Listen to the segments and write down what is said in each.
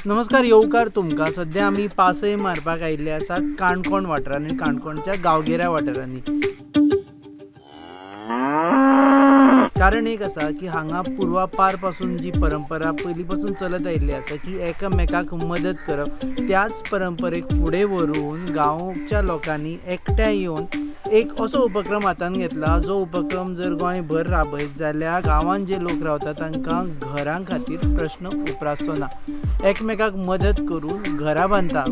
नमस्कार येवकार तुमकां सध्या आमी पासय मारपाक आयिल्ले आसा काणकोण वाठारांनी आनी काणकोणच्या गांवगिऱ्या वाठारांनी। कारण एक आसा की हांगा पुर्वापार पासून जी परंपरा पयलीं पासून चलत आयिल्ली आसा की एकामेकाक मदत करप, त्याच परंपरेक फुडें व्हरून गांवच्या लोकांनी एकठांय येवन एक असो उपक्रम हातान घेतला जो उपक्रम जर गोंयभर राबयत जाल्यार गांवांत जे लोक रावतात तांकां घरां खातीर प्रश्न उप्रासचो ना, एकमेकाक मदत करून घरां बांदता।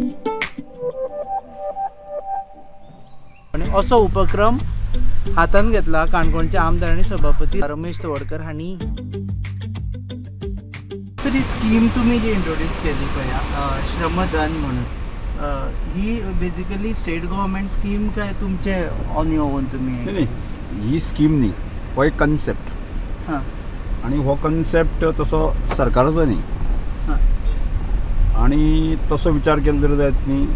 आनी असो उपक्रम हातान घेतला काणकोणचे आमदार आनी सभापती रमेश तवडकर हांणी। ही स्कीम तुमी जी इंट्रोड्यूस केली पळय श्रमदान म्हणून, ही बेसिकली स्टेट गव्हर्मेंट स्कीम काय तुमचे ऑन युअर ओन तुमी? नाही, ही स्कीम न्ही, हो एक कन्सेप्ट। हां, आणि हो कन्सेप्ट तसो सरकाराचो न्ही। हां, आणि तसो विचार केलो जर जायत न्ही,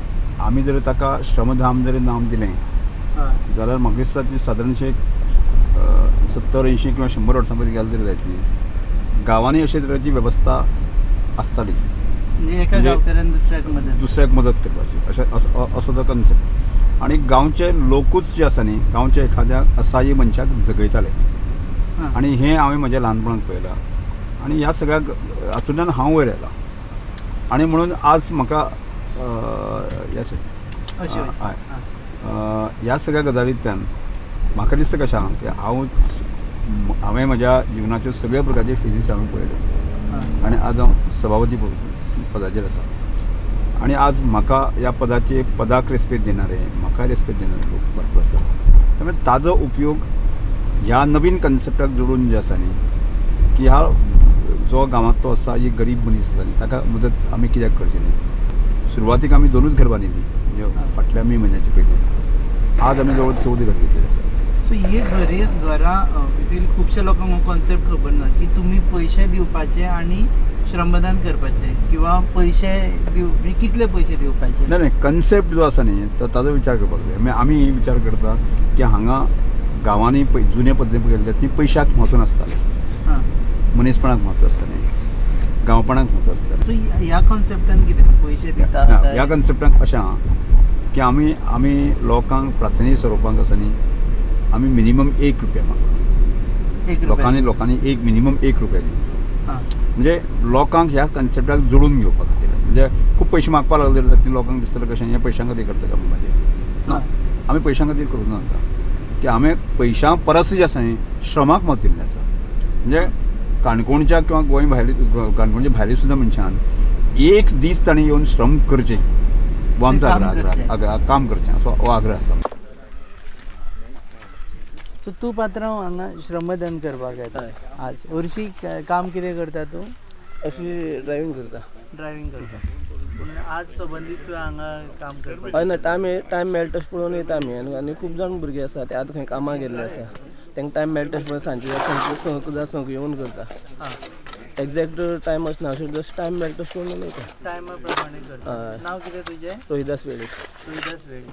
आमी जर ताका श्रमधाम जर नांव दिलें हां, जाल्यार म्हाका दिसता की सादारणशे 70-80 किंवा 100 वर्सां पयलीं गेले जर जायत न्ही, गांवांनी अशे तरेची वेवस्था आसताली, म्हणजे एका गांवकारान दुसऱ्याक मदत करपाची असो तो कन्सेप्ट। आणि गांवचे लोकूच जे आसा न्ही, गांवच्या एखाद्या असहाय्य मनशाक जगयताले। आणि हें हांवें म्हज्या ल्हानपणांत पळयलां आनी ह्या सगळ्या हातूंतल्यान हांव वयर आयलां। आणि म्हणून आज म्हाका ह्या सगळ्या गजालींतल्यान म्हाका दिसता कशें आहा की हांवें म्हज्या जिवनाच्यो सगळ्या प्रकारचे फेजीस हांवें पळयल्यो आनी आज हांव सभापती पदाचेर आसा। आणि आज म्हाका ह्या पदाक रेस्पेद दिणारे, म्हाका रेस्पेद दिणारे लोक भरपूर आसा। त्यामुळे ताजो उपयोग ह्या नवीन कन्सेप्टाक जोडून जे आसा न्ही, की ह्या जो गांवांतलो आसा ही गरीब मनीस आसा न्ही, ताका मदत आमी कित्याक करची न्ही। सुरवातीक आमी 2च घर बांदिल्लीं, म्हणजे फाटल्या मे म्हयन्याचे पयलीं। आज आमी जवळ 14 घर घेतलेली आसा। सो ही घरां बेसिकली खुबशा लोकांक हो कॉन्सेप्ट खबर ना की तुमी पयशे दिवपाचे आनी श्रमदान करपाचें, किंवा पयशे म्हणजे कितले पयशे दिवपाचे। नाही, कन्सेप्ट जो आसा न्ही तो ताजो विचार करपाक जाय। म्हणजे आमी विचार करता की हांगा गांवांनी जुन्या पद्दतीन पळयलें ती पयशाक म्हत्व नासतालें, मनीसपणाक म्हत्व आसतालें, गांवपणाक म्हत्व आसतालें। सो ह्या कॉन्सेप्टान कितें पयशे दिता? ह्या कॉन्सेप्टान अशें आहा की आमी लोकांक प्रार्थनेच्या स्वरुपांत आसा न्ही, आमी मिनिमम 1 रुपया मागता। लोकांनी एक मिनिमम 1 रुपया दिवं, म्हणजे लोकांक ह्या कन्सेप्टाक जोडून घेवपा खातीर। म्हणजे खूब पयशे मागपाक लागले जाल्यार ती लोकांक दिसतलें कशें ह्या पयशां खातीर करता काय म्हणपाचें ना। आमी पयशां खातीर करूंक नाका, की आमी पयशां परस जे आसा न्ही श्रमाक मत दिल्लें आसा। म्हणजे काणकोणच्या किंवा गोंय भायल्या काणकोणच्या भायल्या सुद्दां मनशान एक दीस ताणें येवन श्रम करचें, हो आमचो आग्रह, काम करचें असो हो आग्रह आसा। सो तूं पात्रांव हांगा श्रमदान करपाक येता आज हरशीं काम कितें करता तूं? अशी ड्रायव्हिंग करता। पूण आज सबंदीत तुवें हांगा काम करपाक? हय ना, टायम मेळटा तशें पळोवन येता आमी। आनी खूब जाण भुरगे आसा ते आतां खंय कामाक गेल्ले आसा, तांकां टायम मेळटा तशें पळोवन सांजचे संक येवन करता। एक्झॅक्ट टायम आसना, अशें जस्ट टायम मेळटा तशें पळोवन येता, टायमा प्रमाणे करता। नांव कितें तुजें? रोहिदास वेळीप। रोहिदास वेळीप।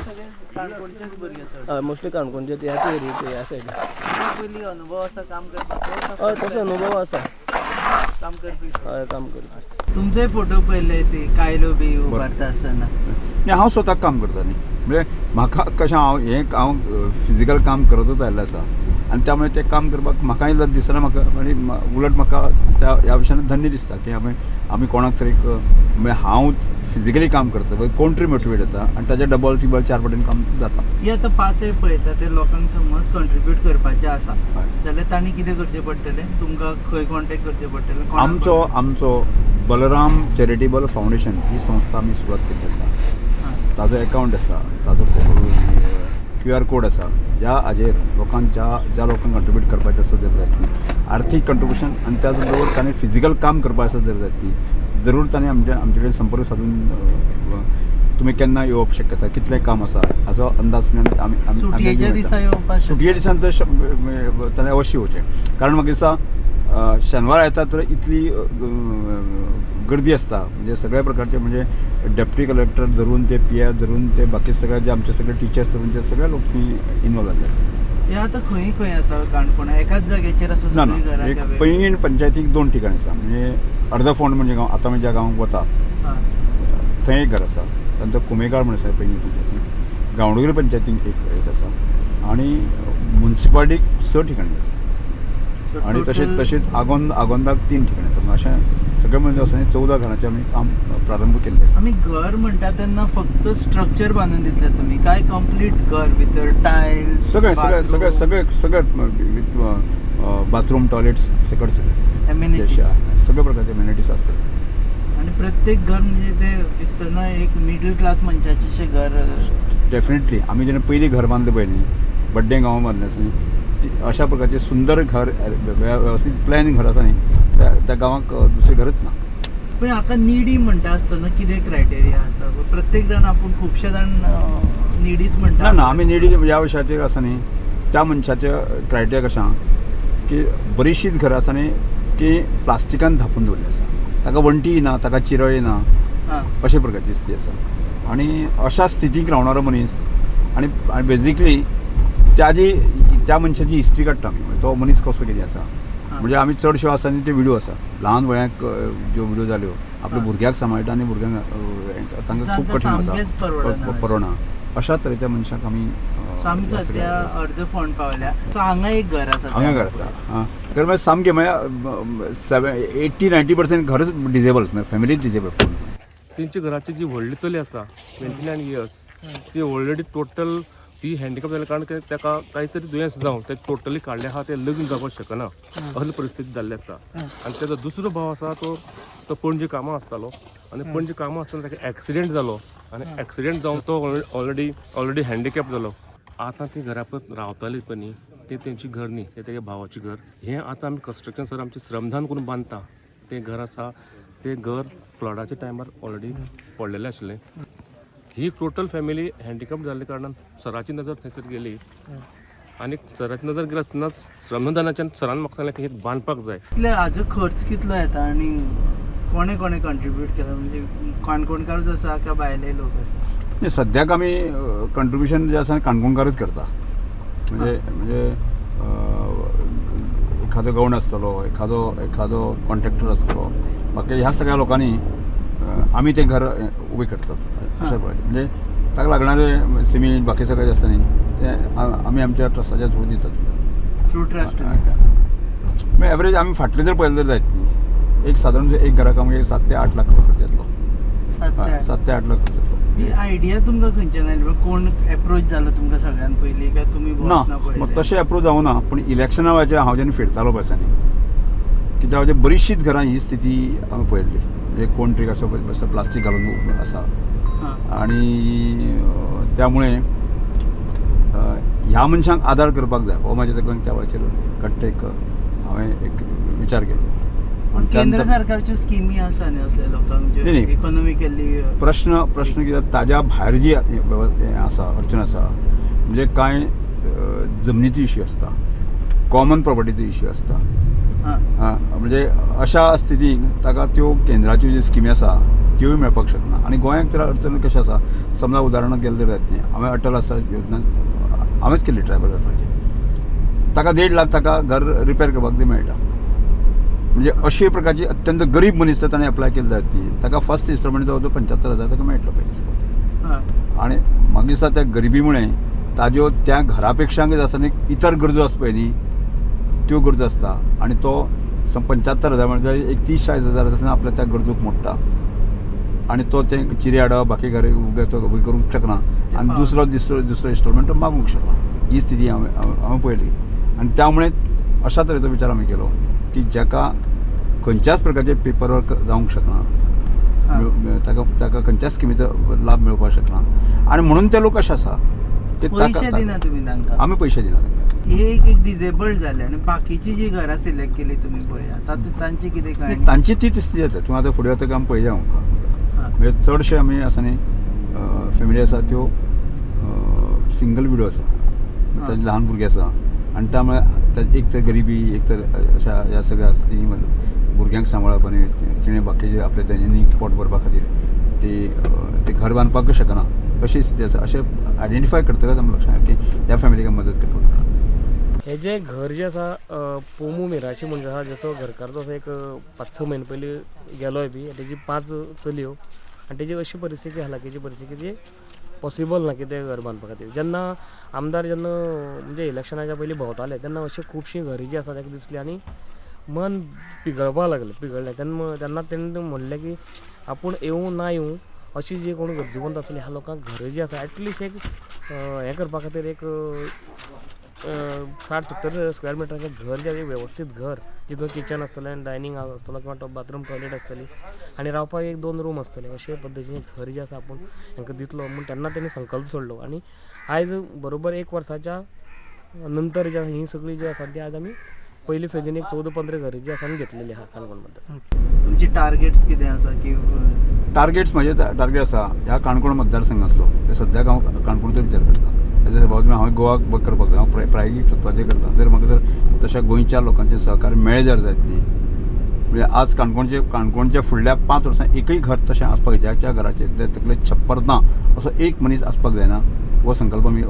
सगळे काणकोणचेच भुरगे चड? हय, मोस्टली काणकोणचे ह्याच एरियेचे, ह्या सायडीन। पयलीं अनुभव आसा काम करपाचो? हय, तसो अनुभव आसा काम करपी? हय, काम करपी। तुमचे फोटो पळयले ते कायलो बी उबारता आसतना? हांव स्वताक काम करता न्ही, म्हणजे म्हाका कशें हांव फिजिकल काम करतच आयिल्लो आसा। आनी त्यामुळे ते काम करपाक म्हाकाय लज दिसना, म्हाका आनी उलट म्हाका ह्या विशयान धन्य दिसता की आमी कोणाक तरी म्हणजे हांव फिजिकली काम करता, कोण तरी मोटिवेट जाता आनी ताच्या डबल तिबल 4 पटीन काम जाता। ही आतां पासय पळयता ते लोकांक समज कंट्रिब्यूट करपाचें आसा जाल्यार तांणी कितें करचें पडटलें? तुमकां खंय कॉन्टेक्ट करचें पडटलें? आमचो बलराम चॅरिटेबल फावंडेशन ही संस्था आमी सुरवात केल्ली आसा। ताजो अकावंट आसा, ताजो QR कोड आसा, ज्या हाजेर लोकांक ज्या लोकांक कंट्रिब्यूट करपाचें आसा जर जायत न्ही, आर्थीक कंट्रिब्युशन आनी त्याच बरोबर ताणें फिजिकल काम करपाचें आसा जर जायत न्ही, जरूर ताणें आमचे कडेन संपर्क साधून तुमी केन्ना येवप शक्य आसा, कितलें काम आसा हाचो अंदाज आमी सुटयेच्या दिसा येवपाक? सुटये दिसान तर ताणें अवश्य येवचें, कारण म्हाका दिसता शेनवार येता तर इतली गर्दी आसता, म्हणजे सगळ्या प्रकारचे, म्हणजे डेप्युटी कलेक्टर धरून ते PR धरून ते बाकी सगळे जे आमचे सगळे टिचर्स धरून ते सगळे लोक थंय इनवॉल्व जाल्ले आसा। हे आतां खंय आसा काणकोणा? एकाच जाग्याचेर आसा? ना, एक पैंगीण पंचायतीक 2 ठिकाणी आसा, म्हणजे अर्द फोंड म्हणजे गांव आतां ज्या गांवांत वता हां थंय एक घर आसा त्यानंतर कुमेगाळ म्हणून आसा पैंगी पंचायतीन गांवडोंगरी पंचायतीन एक आसा आणि म्युन्सिपालिटीक 6 ठिकाणी आसा So आणि total- तशेंच आगोंदाक 3 ठिकाणी आसा अशें सगळें म्हणजे आसा 14 घरांचें आमी काम प्रारंभ केल्लें आसा. आम्ही घर म्हणटा तेन्ना फक्त स्ट्रक्चर बांदून दितले तुम्ही काय कंप्लीट घर भितर टायल्स सगळे बाथरूम टॉयलेट्स सकट सगळे एम्युनिटीज सगळ्या प्रकारचे एम्युनिटीज असतात. आणि प्रत्येक घर म्हणजे ते दिसतना एक मिडल क्लास मनशाचें घर डेफिनेटली आम्ही जेन्ना पयलीं घर बांदलें पळय न्ही बड्डे गांवां बांदलें आसा न्ही अशा प्रकारचे सुंदर घर वेवस्थीत प्लॅन घर आसा न्ही त्या गांवांक दुसरें घरच ना. पण हाका निडी म्हणटा आसतना कितें क्रायटेरिया आसता प्रत्येक जाण आपूण खुबशे जाण निडीच म्हणटा ना ना आमी निडी ह्या विशयाचेर आसा न्ही त्या मनशाचें क्रायटेरिया कशें आहा की बरीचशींच घरां आसा न्ही की प्लास्टिकान धांपून दवरलें आसा ताका वण्टी ना ताका चिरळ ना हां अशा प्रकारची स्थिती आसा आणि अशा स्थितीक रावणारो मनीस आणि बेजिकली त्या मनशाची हिस्ट्री काडटा आमी म्हणजे तो मनीस कसो कितें आसा म्हणजे आमी चडश्यो आसा न्ही ते व्हिडिओ आसा ल्हान वयाक ज्यो व्हिडिओ जाल्यो आपल्या भुरग्याक सांबाळटा आनी भुरग्यांक तांकां खूब कठीण वता परवडना अशा तरेच्या मनशाक आमी सो आमी सद्या अर्द फोंड पावल्या सो हांगा एक घर आसा हांगा घर आसा हां घर म्हणजे सामकें म्हणजे 80-90% घरच डिजेबल फॅमिलीच डिजेबल. तेंची घराची जी व्हडली चली आसा 29 इयर्स ती ऑलरेडी टोटल ती हँडिकॅप जाल्या कारण ताका कांय तरी दुयेंस जावन ते टोटली काडले आहा ते लग्न जावपाक शकना असली परिस्थिती जाल्ली आसा. आनी तेजो दुसरो भाव आसा तो पणजे कामां आसतालो आनी पणजे कामां आसतना ताका एक्सिडेंट जालो आनी एक्सिडेंट जावन तो ऑलरेडी हँडिकॅप जालो. आतां ती घरा पळय रावताली पळय न्ही ते तेंची घर न्ही ते तेगे भावाचें घर हें आतां आमी कन्स्ट्रक्शन सर आमचें श्रमदान करून बांदता. तें घर आसा तें घर फ्लडाच्या टायमार ऑलरेडी पडलेलें आशिल्लें. ही टोटल फॅमिली हँडिकॅप जाल्ले कारणान सराची नजर थंयसर गेली आनी सराची नजर गेली आसतनाच श्रमदानाच्यान सरान म्हाका सांगलें की हें बांदपाक जाय. कितले हाजो खर्च कितलो येता आनी कोणे कोणे कंट्रिब्यूट केला म्हणजे काणकोणकारूच आसा काय भायले लोक आसा. सद्याक आमी कंट्रिब्युशन जें आसा काणकोणकारूच करता म्हणजे एखादो गौण आसतलो एखादो कॉन्ट्रॅक्टर आसतलो बाकी ह्या सगळ्या लोकांनी आमी तें घर उबें करतात अशा प्रकारे म्हणजे ताका लागणारे सिमेंट बाकी सगळें आसता न्ही तें आमी आमच्या ट्रस्टाच्या थ्रू दितात. ट्रू ट्रस्ट म्हणजे एवरेज आमी फाटलें जर पळयलें जर जायत न्ही एक सादारण एक घराक आमकां 7 ते 8 लाख खर्च येतलो. 7 ते 8 लाख खर्च येतलो. ही आयडिया तुमकां खंयच्यान आयली कोण एप्रोच जालो तुमकां सगळ्यान पयलीं काय तुमी ना म्हाका तशें एप्रोच जावना पूण इलेक्शना वेळाचेर हांव जेन्ना फिरतालो पळय न्ही की त्या वेळाचेर बरीचशींच घरां ही स्थिती हांवें पळयल्ली म्हणजे कोण तरी असो बेश्टो प्लास्टीक घालून आसा आणि त्यामुळे ह्या मनशांक आदार करपाक जाय हो म्हाज्या तकलेन त्या वेळाचेर घट्ट हांवें एक विचार केलो. केंद्र सरकारच्यो स्किमी आसा न्ही असल्या लोकांक जे इकॉनॉमिकली प्रश्न कित्याक ताज्या भायर जी आसा अडचण आसा म्हणजे कांय जमनीचो इश्यू आसता कॉमन प्रॉपर्टीचो इश्यू आसता म्हणजे अशा स्थितीक ताका त्यो केंद्राच्यो ज्यो स्किमी आसा त्योय मेळपाक शकना आनी गोंयांत तर अडचण कशें आसा समजा उदाहरणाक गेलें तर जायत न्ही हांवें अटल आसा योजना हांवेंच केल्ली ट्रायबल वेलफेअरची ताका 1.5 लाख ताका घर रिपेर करपाक ती मेळटा म्हणजे अशे प्रकारची अत्यंत गरीब मनीस तर ताणें अप्लाय केली जायत न्ही ताका फर्स्ट इन्स्टॉलमेंट जवळ 75,000 ताका मेळटलो पयलीं आनी म्हाका दिसता त्या गरिबी मुळे ताज्यो त्या घरा पेक्षा आसा न्ही इतर गरजो आसा पळय न्ही त्यो गरजो आसता आनी तो 75,000 म्हणजे एक 30-40,000 आसतना आपल्या त्या गरजोक मोडटा आनी तो तें चिरे हाडप बाकी घर उबी करूंक शकना आनी दुसरो इन्स्टॉलमेंट मागूंक शकना ही स्थिती हांवें पळयली आनी त्यामुळे अशा तरेचो विचार आमी केलो की जाका खंयच्याच प्रकारचे पेपर वर्क जावंक शकना ताका खंयच्याच स्किमीचो लाभ मेळपाक शकना आनी म्हणून ते लोक अशे आसा की पैसे दिना तुमी तांकां आमी पयशे दिना तांकां. एक डिजेबल्ड जाले आनी बाकीची जी घरां सिलेक्ट केली तुमी पळया तातूंत तांची कितें काय तांची तीच स्थिती जाता तूं आतां फुडें वता आमी पळयया आमकां म्हणजे चडशे आमी आसा न्ही फॅमिली आसा त्यो सिंगल विडो आसा ताजे ल्हान भुरगे आसा आनी त्यामुळे एक तर गरिबी एक तर अशा ह्या सगळ्या स्थिती भुरग्यांक सांबाळप आनी तिणें बाकीचे आपले दैनंदीन पोट भरपा खातीर ते घर बांदपाक शकना अशी स्थिती आसा अशें आयडेंटिफाय करतकच आमी लक्षांत की ह्या फॅमिलीक मदत करपाक जाता. हे जे घर जे आसा पोमू मिराशी म्हणजे आसा जसो घरकार तो एक 5-6 म्हयने पयलीं गेलोय बी तेजी 5 चलयो आनी तेजी अशी परिस्थिती हालाकीची परिस्थिती जी पॉसिबल ना की ते घर बांदपा खातीर जेन्ना आमदार जेन्ना म्हणजे इलेक्शनाच्या पयलीं भोंवताले तेन्ना अशी खुबशीं घरी जी आसा ताका दिसली आनी मन पिगळ्ळें तेन्ना तेणें म्हणलें की आपूण येवं ना येवं अशी जी कोण गरजेवंत आसली ह्या लोकांक घरं जी आसा एटलिस्ट एक हें करपा खातीर एक 60-70 स्क्वेअर मिटराचें घर जें वेवस्थीत घर जितून किचन आसतलें डायनींग आसतलो किंवा बाथरूम टॉयलेट आसतली आनी रावपाक 1-2 रूम आसतले अशे पद्दतीचें घर जें आसा आपूण हांकां दितलो म्हूण तेन्ना तेणी संकल्प सोडलो आनी आयज बरोबर 1 वर्साच्या नंतर जें ही सगळी जी आसा ती आयज आमी पयली फेजीन एक 14-15 घरां जी आसा आमी घेतलेली आहा काणकोण मध्ये. तुमची टार्गेट्स कितें आसा की टार्गेट्स म्हजे टार्गेट आसा ह्या काणकोण मतदारसंघातलो ते सद्याक हांव काणकोणचो विचार करता हेजे बाबतींत हांवें गोवा करपाक जाय हांव प्रायोगीक तत्वाचेर करता जर म्हाका जर तशा गोंयच्या लोकांचें सहकार्य मेळ्ळें जर जायत न्ही म्हणजे आज काणकोणच्या फुडल्या 5 वर्सां एकूय घर तशें आसपाक ज्याच्या घराचेर ते तकले छप्पर ना असो एक मनीस आसपाक जायना हो संकल्प आमी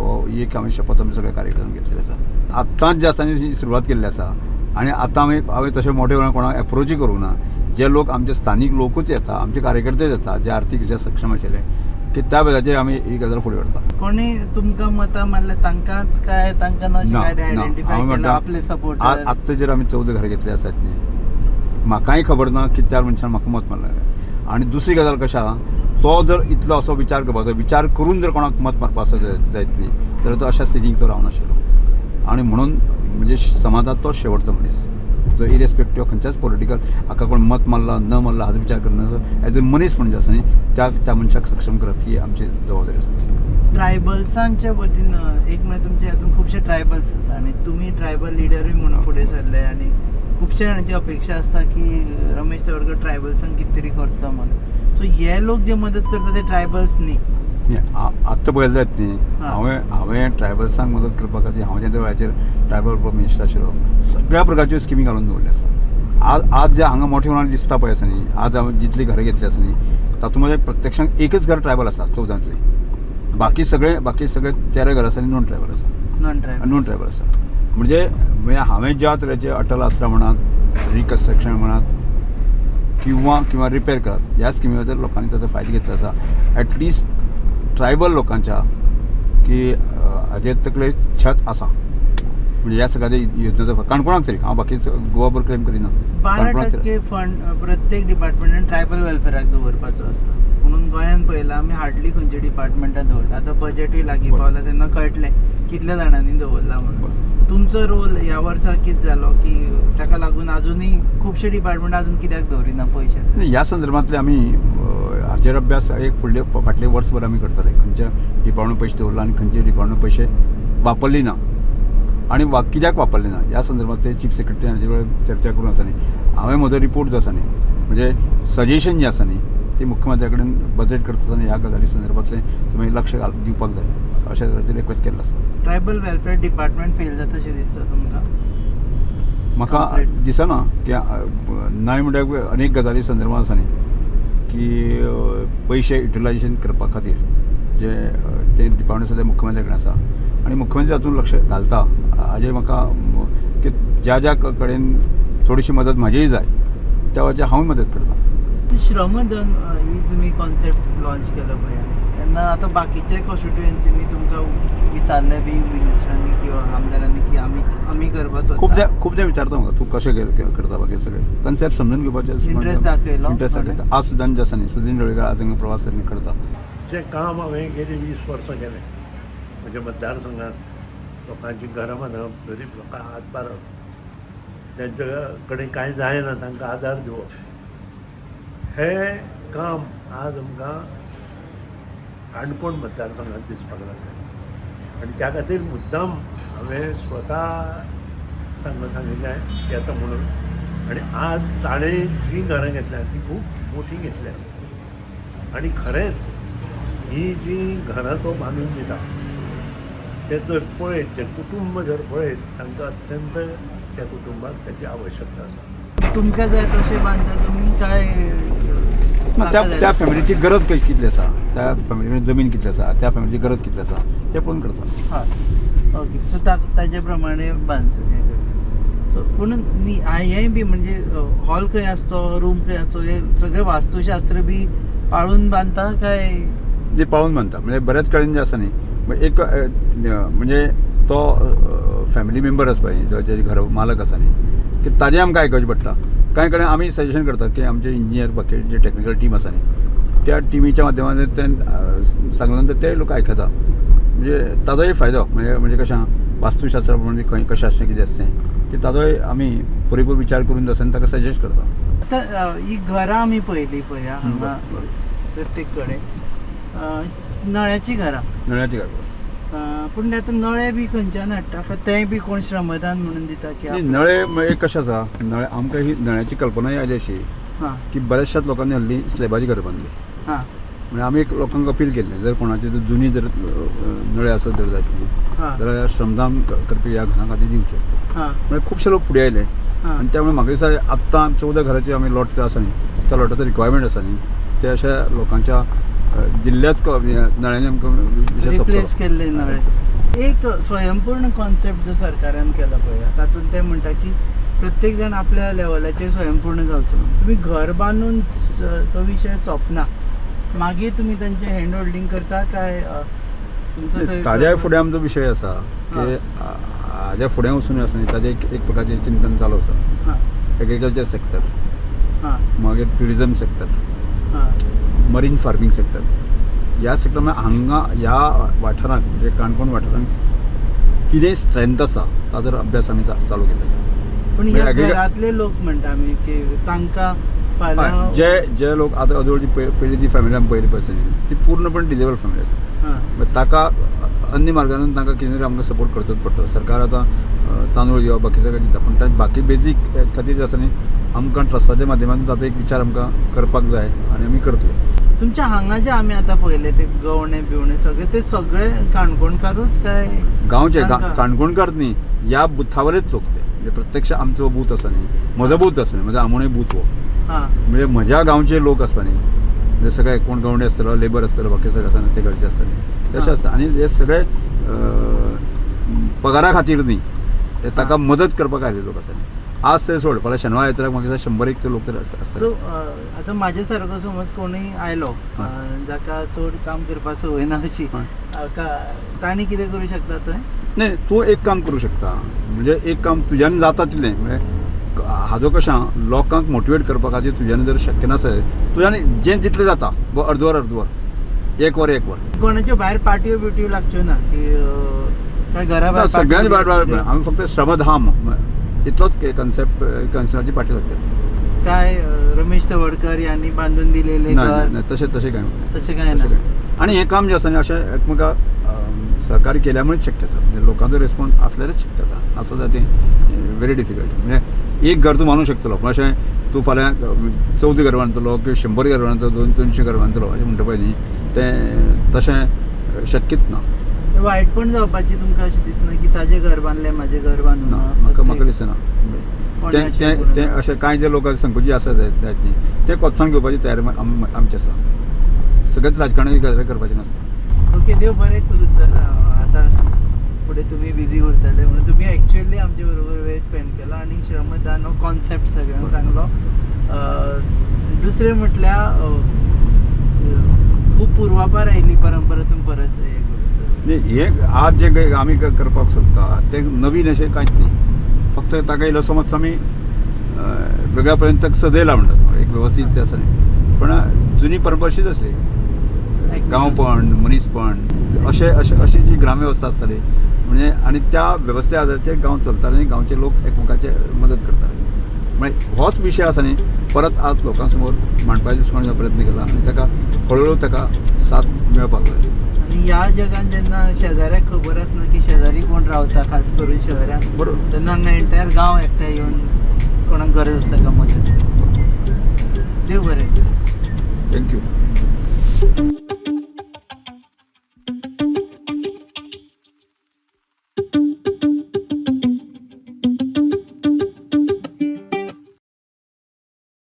एक हांवें शपथ आमी सगळे कार्यक्रम घेतलेले आसा आत्तांच जे आसा न्ही सुरवात केल्ली आसा आनी आतां हांवें तशें मोठे कोणाक एप्रोचूय करूंक ना जे लोक आमचे स्थानीक लोकूच येता आमचे कार्यकर्तेच येता जे आर्थीक जे सक्षम आशिल्ले की त्या वेळाचेर आमी ही गजाल फुडें व्हरता. कोणी तुमकां मतां मारल्या तांकांच काय तांकां नशें काय आयडेंटिफाय केला आपले सपोर्टर आत्ता जर आमी 14 घरां घेतली आसात न्ही म्हाकाय खबर ना की त्या मनशान म्हाका मत मारलें आनी दुसरी गजाल कशें आहा तो जर इतलो असो विचार करपाचो विचार करून जर कोणाक मत मारपा आसत जायत न्ही जाल्यार तो अशा स्थितीक तो रावनाशिल्लो आनी म्हणून म्हणजे समाजात तो शेवटचो मनीस जो इरेस्पेक्टीव ऑफ खंयच्याच पॉलिटिकल हाका कोण मत मारला न मारला हाचो विचार करनासो एज अ मनीस म्हणजे आसा न्ही त्या मनशाक सक्षम करप ही आमची जबाबदारी आसा. ट्रायबल्सांच्या वतीन एक म्हणजे तुमच्या हातून खुबशे ट्रायबल्स आसा आनी तुमी ट्रायबल लिडरूय म्हणून फुडें सरले आनी खुबशे जाणांची अपेक्षा आसता की रमेश तवडकर ट्रायबल्सांक कितें तरी करता म्हणून सो हे लोक जे मदत करता ते ट्रायबल्स न्ही आत्तां पळयलें जायत न्ही हांवें ट्रायबल्सांक मदत करपा खातीर हांव जेन्ना वेळाचेर ट्रायबल मिनिस्टर आशिल्लो सगळ्या प्रकारच्यो स्किमी घालून दवरल्यो आसा आज जे हांगा मोठे कोणाक दिसता पळय आसा न्ही आज हांवें जितली घरां घेतली आसा न्ही तातूंत मध्ये प्रत्यक्षान एकच घर ट्रायबल आसा 14तली बाकी सगळे 13 घरां आसा आनी नॉन ट्रायबल आसा म्हणजे हांवें ज्या तरेचे अटल आसरा म्हणात रिकन्स्ट्रक्शन म्हणात किंवा रिपेर करात ह्या स्किमी बद्दल लोकांनी ताचो फायदो घेतलो आसा एटलिस्ट ट्रायबल लोकांच्या की हाजेर तकले छत आसा म्हणजे ह्या सगळ्या योजनेचो काणकोणाक तरी हांव बाकी गोवाभर क्लेम करिना 12% फंड प्रत्येक डिपार्टमेंटान ट्रायबल वेलफेराक दवरपाचो आसता म्हणून गोंयान पळयलां आमी हार्डली खंयच्या डिपार्टमेंटान दवरता आतां बजेटूय लागीं पावला तेन्ना कळटलें कितल्या जाणांनी दवरला म्हणून तुमचो रोल ह्या वर्सा कितें जालो की ताका लागून आजुनूय खुबशे डिपार्टमेंट आजून कित्याक दवरिना पयशे ह्या संदर्भांतले आमी हाजेर अभ्यास एक फाटले वर्सभर आमी करतले खंयच्या डिपार्टमेंट पयशे दवरला आनी खंयचे डिपार्टमेंट पयशे वापरली ना आनी कित्याक वापरले ना ह्या संदर्भांत ते चीफ सेक्रेटरी हाजे कडेन चर्चा करून आसा न्ही हांवें म्हजो रिपोर्ट जो आसा न्ही म्हणजे सजेशन जी आसा न्ही ती मुख्यमंत्र्या कडेन बजेट करता आसतना ह्या गजाली संदर्भांतले तुमी लक्ष दिवपाक जाय अशा तरेचे रिक्वेस्ट केल्लो आसा. ट्रायबल वेलफेअर डिपार्टमेंट फेल जाता अशें दिसता तुमकां म्हाका दिसना की नाय म्हणल्यार अनेक गजाली संदर्भांत आसा न्ही की पयशे युटिलायजेशन करपा खातीर जे ते डिपार्टमेंट आसा ते मुख्यमंत्र्या कडेन आसा आनी मुख्यमंत्री हातूंत लक्ष घालता हाजेर म्हाका की ज्या कडेन थोडीशी मदत म्हाजेय जाय त्या वटेन हांव मदत करता. श्रमधन ही तुमी कॉन्सेप्ट लॉन्च केलो पळय तेन्ना आतां बाकीचे कॉन्स्टिट्युएन्सीनी तुमकां विचारले बी मिनिस्टरांनी किंवा आमदारांनी की आमी करपा सोदता खूबदां विचारता म्हाका तूं कशें करता बाकी सगळे कन्सेप्ट समजून घेवपाचें इंट्रस्ट दाखयलो आज सुद्दां जे आसा न्ही सुदीन डोळेकर आज हांगा प्रवास करता जें काम हांवें गेली 20 वर्सां केलें म्हज्या मतदारसंघात लोकांची घरां बांदप गरीब लोकांक हातभार तांच्या कडेन कांय जायना तांकां आदार दिवप हें काम आज आमकां काणकोण मतदारसंघात दिसपाक लागलें आनी त्या खातीर मुद्दाम हांवें स्वता तांकां सांगिल्लें येता म्हणून आनी आज ताणें जीं घरां घेतल्या तीं खूब मोठी घेतल्या आनी खरेंच ही जी घरां तो बांदून दिता ते जर पळयत ते कुटुंब जर पळयत तांकां अत्यंत त्या कुटुंबाक ताची आवश्यकता आसा. तुमकां जाय तशें बांदता तुमी काय त्या फॅमिलीची गरज कितली आसा त्या फॅमिली जमीन कितली आसा त्या फॅमिलीची गरज कितली आसा तें पळोवन करता. ओके सो ताजे प्रमाणे बांदता हें करता सो पूण हें बी म्हणजे हॉल खंय आसचो रूम खंय आसचो हे सगळें वास्तुशास्त्र बी पाळून बांदता काय जे पाळून बांदता म्हणजे बऱ्याच कडेन जे आसा न्ही एक म्हणजे तो फॅमिली मेंबर आसपा जो जे घर मालक आसा न्ही की ताजें आमकां आयकचें पडटा कांय कडेन आमी सजेशन करता की आमचे इंजिनियर बाकी जे टेक्निकल टीम आसा न्ही त्या टिमीच्या माध्यमांतल्यान ते सांगले नंतर ते लोक आयकता म्हणजे ताजोय फायदो म्हणजे कशें वास्तुशास्त्रा म्हणजे खंय कशें आसचें कितें आसचें की ताजोय आमी पुरेपूर विचार करून आसा आनी ताका सजेस्ट करता आतां ही घरां आमी पळयली पळय हांगा प्रत्येक कडेन नळ्याची घरां नळ्याची घर पूण आतां नळे बी खंयच्यान हाडटा काय तेंय बी कोण श्रमदान म्हणून दिता की न्ही, नळे एक कशें आसा नळे आमकां ही नळ्याची कल्पनाय आयली अशी हां की बऱ्याचशाच लोकांनी हल्ली स्लॅबाची घरां बांदली हां म्हणजे आमी एक लोकांक अपील केल्लें जर कोणाची जर जुनी जर नळे आसत जर जायची हां जाल्यार श्रमदान करपी ह्या घरां खातीर दिवचे हां म्हणजे खुबशे लोक फुडें आयले हां आनी त्यामुळे म्हाका दिसता आत्तां 14 घरांचे आमी लॉट जे आसा न्ही त्या लॉटाचो रिक्वायरमेंट आसा न्ही ते अशा लोकांच्या जिल्ल्याच नळ्यांनी आमकां विशेष रिप्लेस केल्ले नळे एक स्वयंपूर्ण कॉन्सेप्ट जो सरकारान केला पळय तातूंत ते म्हणटा की प्रत्येक जण आपल्या लेवलाचेर स्वयंपूर्ण जावचो तुमी घर बांदून तो विशय सोंपना मागीर तुमी तांचे हँड होल्डिंग करता काय तुमचो ताज्या फुडें आमचो विशय आसा की हाज्या फुडें वचून आसा न्ही ताजें एक प्रकारचें चिंतन चालू आसा हां एग्रीकल्चर सेक्टर हां मागीर ट्युरिजम सेक्टर हां मरीन फार्मींग सेक्टर ह्या सेक्टर हांगा ह्या वाठारांत म्हणजे काणकोण वाठारांत कितें स्ट्रेंथ आसा ताचो अभ्यास आमी चालू केलो आसा पूण ह्या घरांतले लोक म्हणटा आमी की तांकां फाल्यां जे लोक आतां अदोळची पयलीं जी फॅमिली आमी पयली पर्सन ती पूर्णपण डिजेबल फॅमिली आसा हां ताका अन्य मार्गान तांकां कितें तरी आमकां सपोर्ट करचोच पडटा सरकार आतां तांदूळ दिवप बाकी सगळें दिता पूण त्या बाकी बेजीक हेज खातीर जे आसा न्ही आमकां ट्रस्टाच्या माध्यमांतून ताचो एक विचार आमकां करपाक जाय आनी आमी करतले तुमच्या हांगा जे आमी आतां पळयले ते गवणे बिवणे ते सगळे काणकोणकारूच काय गांवचे काणकोणकार न्ही ह्या बुथावरच चोखते म्हणजे प्रत्यक्ष आमचो बूथ आसा न्ही म्हजो बूथ आसा न्ही म्हजो आमोणें बूथ हो हां म्हणजे म्हज्या गांवचे लोक आसपा न्ही म्हणजे सगळे कोण गवंडे आसतलो लेबर आसतलो बाकी सगळे आसा ते घरचे आसता न्ही तशें आसा आनी हे सगळे पगारा खातीर न्ही ताका मदत करपाक आयले लोक आसा न्ही आज ते सोड फाल्यां शेनवार येतराक म्हाका दिसता 100-1 ते लोक तर आसता सो आतां म्हाजे सारको समज कोणूय आयलो जाका चड काम करपाक संवय ना अशी तांणी कितें करूं शकता थंय नाही तूं एक काम करूं शकता म्हणजे एक काम तुज्यान जाता तितलें म्हणजे हाजो कशें लोकांक मोटिवेट करपा खातीर तुज्यान जर शक्य नासत तुज्यान जें जितलें जाता अर्द वर 1 वर कोणाच्यो भायर पार्ट्यो बिट्यो लागच्यो ना की काय घरा भायर सगळ्यांनी भायर आमी फक्त श्रमधाम इतलोच कन्सेप्टाची पार्टी लागतात काय रमेश तवडकर यांनी बांधून दिलेले घर तशें काय ना आणि हे काम जे आसा न्ही अशें एकमेकाक सहकार्य केल्यामुळेच शक्य आसा म्हणजे लोकांचो रिस्पॉन्स आसल्यारच शक्य आसा असं जाता तें व्हेरी डिफिकल्ट म्हणजे एक घर तूं मानूंक शकतलो पूण अशें तूं फाल्यां 14 घर बांदतलो किंवा 100 घर बांदतलो 200 घर बांदतलो अशें म्हणटा पळय न्ही तें तशें शक्यच ना वायटपण जावपाची तुमकां अशें दिसना की ताजें घर बांदलें म्हाजें घर बांदून म्हाका दिसना तें अशें कांय जे लोक संकुची आसा जायत न्ही ते कोत्सान घेवपाची तयारी आमची आसा सगळेच राजकारणी करपाचें नासता ओके देव बरें करूं सर आतां फुडें तुमी बिजी उरतले म्हणून तुमी एक्चुअली आमचे बरोबर वेळ स्पेंड केलो आनी श्रमदान हो कॉन्सेप्ट सगळ्यांक सांगलो दुसरें म्हटल्यार खूब पुर्वापार आयिल्ली परंपरा परत हे आज जे आमी करपाक सोदता ते नवीन अशें कांयच न्ही फक्त ताका इल्लो समज आमी वेगळ्या पर्यंत सजयला म्हणटात एक वेवस्थीत ते आसा न्ही पण जुनी परंपरा अशीच आसली गांवपण मनीसपण अशी जी ग्रामवेवस्था आसताली म्हणजे आनी त्या वेवस्थे आदाराचेर गांव चलताले आनी गांवचे लोक एकमेकाचे मदत करताले म्हणजे होच विशय आसा न्ही परत आज लोकां समोर मांडपाचो प्रयत्न केला आनी ताका हळू ताका साथ मेळपाक जाय आनी ह्या जगान जेन्ना शेजाऱ्याक खबर आसना की शेजारी कोण रावता खास करून शहरांत बरोबर तेन्ना हांगा एंटायर गांव एकठांय येवन कोणाक गरज आसता का मदत देव बरें